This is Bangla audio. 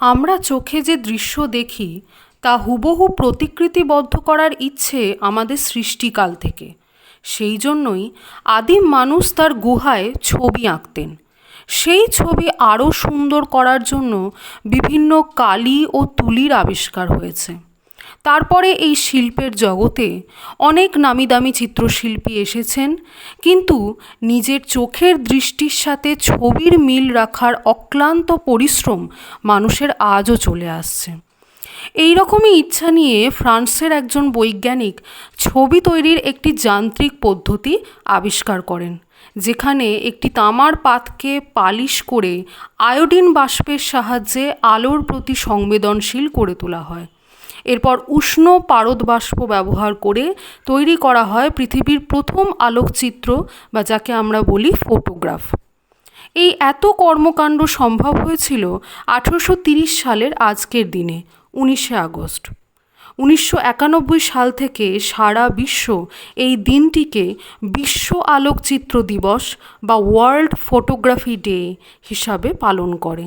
আমরা চোখে যে দৃশ্য দেখি তা হুবহু প্রতিকৃতিবদ্ধ করার ইচ্ছে আমাদের সৃষ্টিকাল থেকে। সেই জন্যই আদিম মানুষ তার গুহায় ছবি আঁকতেন। সেই ছবি আরও সুন্দর করার জন্য বিভিন্ন কালি ও তুলির আবিষ্কার হয়েছে। তারপরে এই শিল্পের জগতে অনেক নামিদামি চিত্রশিল্পী এসেছেন, কিন্তু নিজের চোখের দৃষ্টির সাথে ছবির মিল রাখার অক্লান্ত পরিশ্রম মানুষের আজও চলে আসছে। এই রকমই ইচ্ছা নিয়ে ফ্রান্সের একজন বৈজ্ঞানিক ছবি তৈরির একটি যান্ত্রিক পদ্ধতি আবিষ্কার করেন, যেখানে একটি তামার পাতকে পালিশ করে আয়োডিন বাষ্পের সাহায্যে আলোর প্রতি সংবেদনশীল করে তোলা হয়। এরপর উষ্ণ পারদ বাষ্প ব্যবহার করে তৈরি করা হয় পৃথিবীর প্রথম আলোকচিত্র, বা যাকে আমরা বলি ফটোগ্রাফ। এই এত কর্মকাণ্ড সম্ভব হয়েছিল 1830 সালের আজকের দিনে, 19শে আগস্ট। 1991 সাল থেকে সারা বিশ্ব এই দিনটিকে বিশ্ব আলোকচিত্র দিবস বা ওয়ার্ল্ড ফটোগ্রাফি ডে হিসাবে পালন করে।